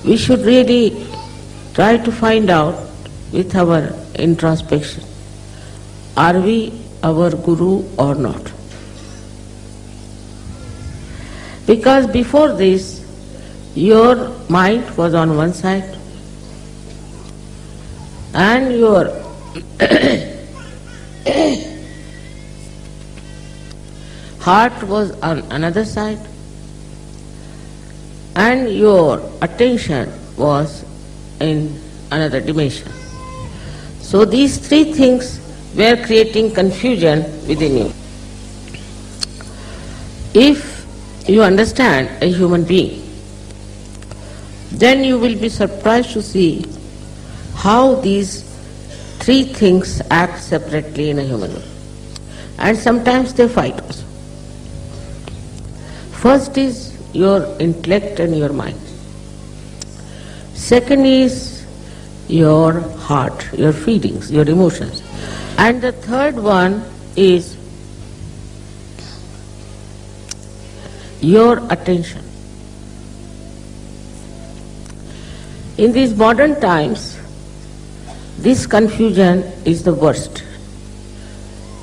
we should really try to find out with our introspection, are we our guru or not? Because before this, your mind was on one side and your heart was on another side and your attention was in another dimension. So these three things were creating confusion within you. If you understand a human being, then you will be surprised to see how these three things act separately in a human being. And sometimes they fight also. First is your intellect and your mind. Second is your heart, your feelings, your emotions. And the third one is your attention. In these modern times, this confusion is the worst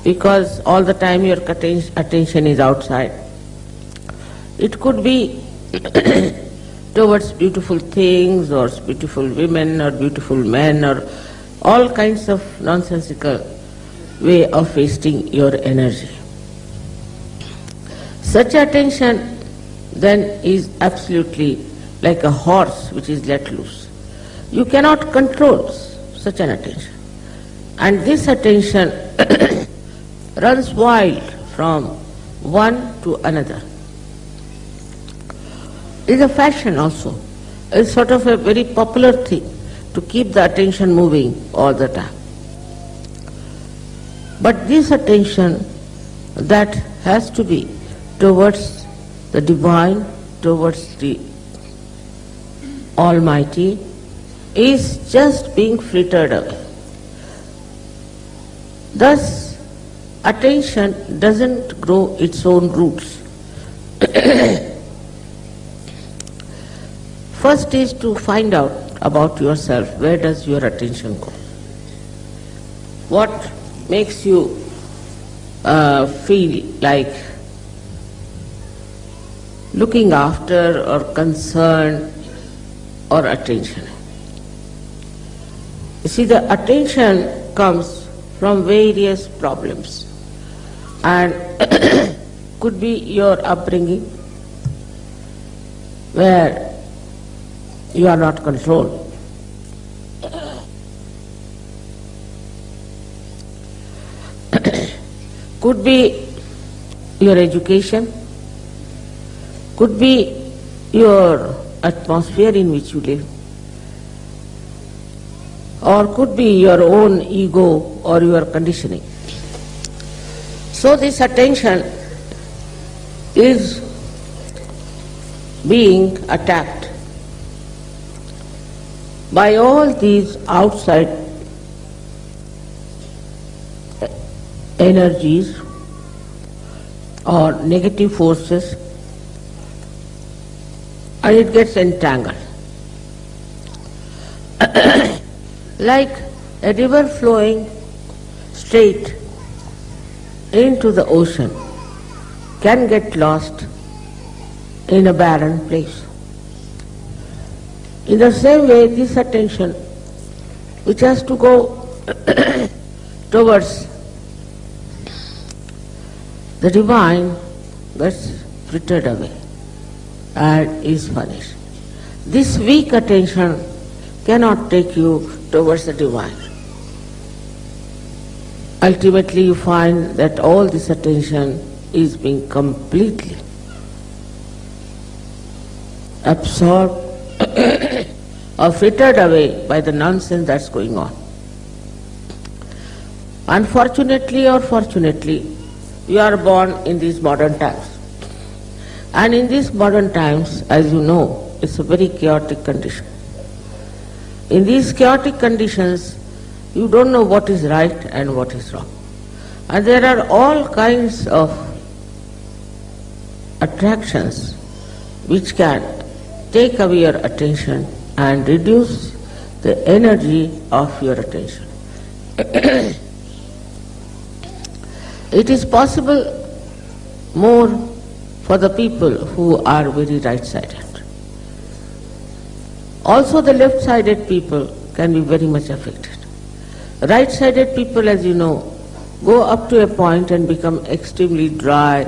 because all the time your attention is outside. It could be towards beautiful things or beautiful women or beautiful men or all kinds of nonsensical way of wasting your energy. Such attention then is absolutely like a horse which is let loose. You cannot control such an attention. And this attention runs wild from one to another. It's a fashion also. It's sort of a very popular thing to keep the attention moving all the time. But this attention that has to be towards the divine, towards the Almighty, is just being frittered away. Thus, attention doesn't grow its own roots. First is to find out about yourself. Where does your attention go? What makes you feel like looking after or concern or attention? You see, the attention comes from various problems and could be your upbringing where you are not controlled. Could be your education, could be your atmosphere in which you live, or could be your own ego or your conditioning. So this attention is being attacked by all these outside energies or negative forces, and it gets entangled. Like a river flowing straight into the ocean can get lost in a barren place. In the same way, this attention, which has to go towards the divine, gets frittered away and is punished. This weak attention cannot take you towards the divine. Ultimately, you find that all this attention is being completely absorbed or frittered away by the nonsense that's going on. Unfortunately or fortunately, you are born in these modern times. And in these modern times, as you know, it's a very chaotic condition. In these chaotic conditions, you don't know what is right and what is wrong. And there are all kinds of attractions which can take away your attention and reduce the energy of your attention. It is possible more for the people who are very right-sided. Also the left-sided people can be very much affected. Right-sided people, as you know, go up to a point and become extremely dry,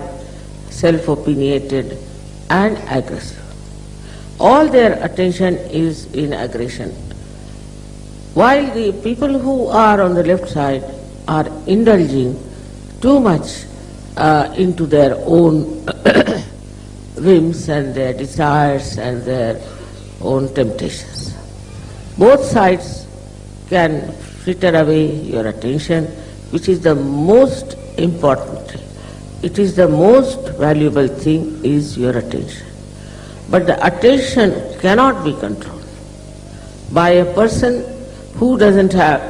self-opinionated and aggressive. All their attention is in aggression. While the people who are on the left side are indulging too much into their own whims and their desires and their own temptations. Both sides can fritter away your attention, which is the most important thing. It is the most valuable thing is your attention. But the attention cannot be controlled by a person who doesn't have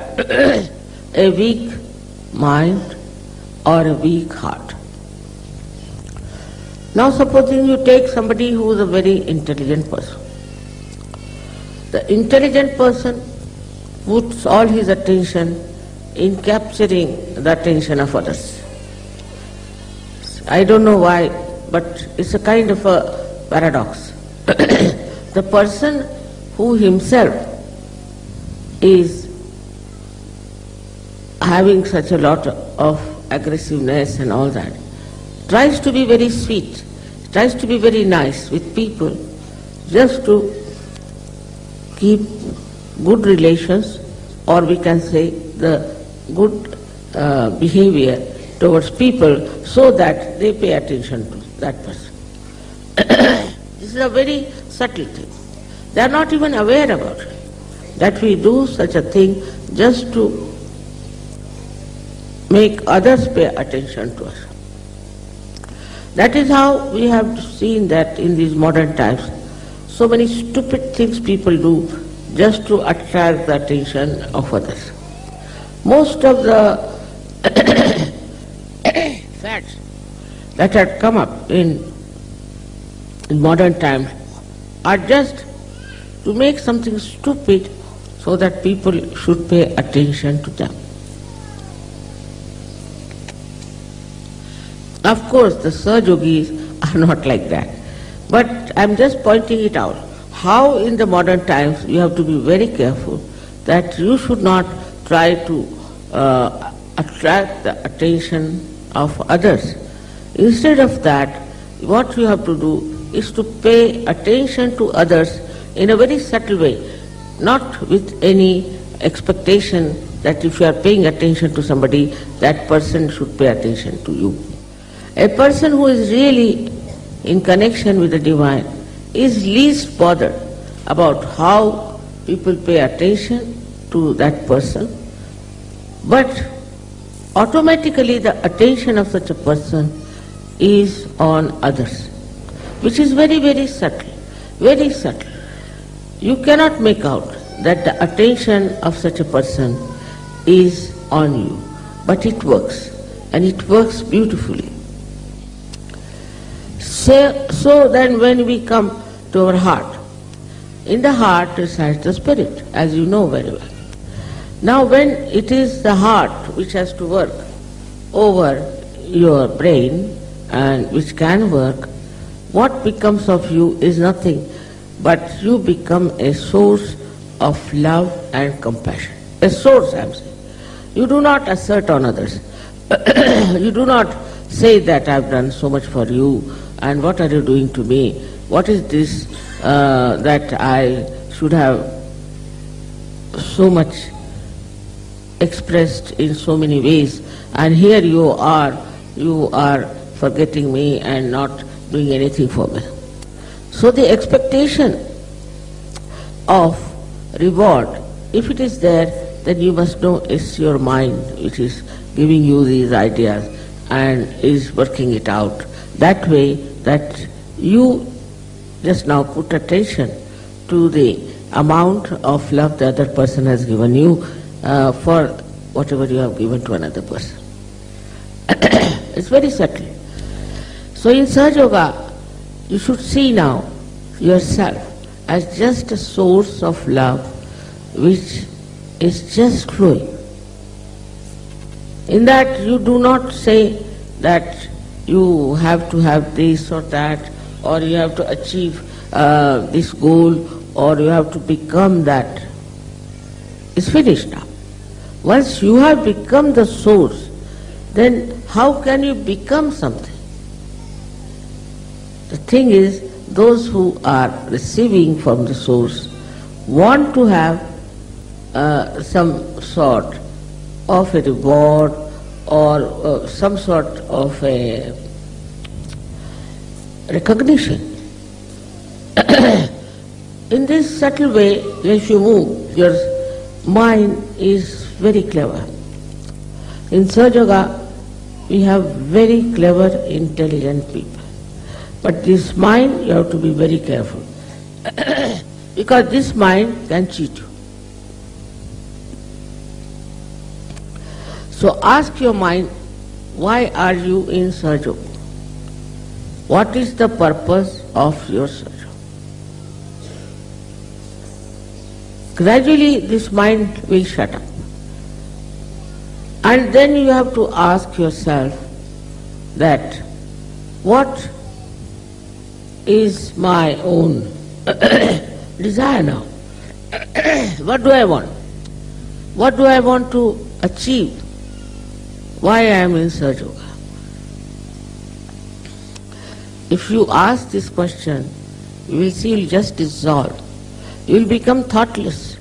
a weak mind or a weak heart. Now supposing you take somebody who is a very intelligent person. The intelligent person puts all his attention in capturing the attention of others. I don't know why, but it's a kind of a paradox. The person who himself is having such a lot of aggressiveness and all that, tries to be very sweet, tries to be very nice with people, just to keep good relations, or we can say the good behavior towards people, so that they pay attention to that person. This is a very subtle thing. They are not even aware about it, that we do such a thing just to make others pay attention to us. That is how we have seen that in these modern times, so many stupid things people do just to attract the attention of others. Most of the fads that had come up in modern times are just to make something stupid so that people should pay attention to them. Of course, the Sahajogis are not like that. But I'm just pointing it out, how in the modern times you have to be very careful that you should not try to attract the attention of others. Instead of that, what you have to do is to pay attention to others in a very subtle way, not with any expectation that if you are paying attention to somebody, that person should pay attention to you. A person who is really in connection with the divine is least bothered about how people pay attention to that person, but automatically the attention of such a person is on others, which is very, very subtle, very subtle. You cannot make out that the attention of such a person is on you, but it works, and it works beautifully. So then when we come to our heart, in the heart resides the spirit, as you know very well. Now when it is the heart which has to work over your brain, and which can work, what becomes of you is nothing but you become a source of love and compassion. A source, I am saying. You do not assert on others. You do not say that I have done so much for you, and what are you doing to me? What is this that I should have so much expressed in so many ways, and here you are forgetting me and not doing anything for me. So the expectation of reward, if it is there, then you must know it's your mind which is giving you these ideas and is working it out that way that you just now put attention to the amount of love the other person has given you for whatever you have given to another person. It's very subtle. So in Sahaja Yoga, you should see now yourself as just a source of love which is just flowing. In that you do not say that you have to have this or that, or you have to achieve this goal, or you have to become that. It's finished now. Once you have become the source, then how can you become something? The thing is, those who are receiving from the source want to have some sort of a reward or some sort of a recognition. In this subtle way, if you move, your mind is very clever. In Sahaja Yoga, we have very clever, intelligent people. But this mind, you have to be very careful. Because this mind can cheat you. So ask your mind, why are you in Sahaja Yoga? What is the purpose of your Sahaja Yoga? Gradually this mind will shut up. And then you have to ask yourself that what is my own desire now? What do I want? What do I want to achieve? Why I am in Sahaja Yoga? If you ask this question, you will see you will just dissolve. You will become thoughtless.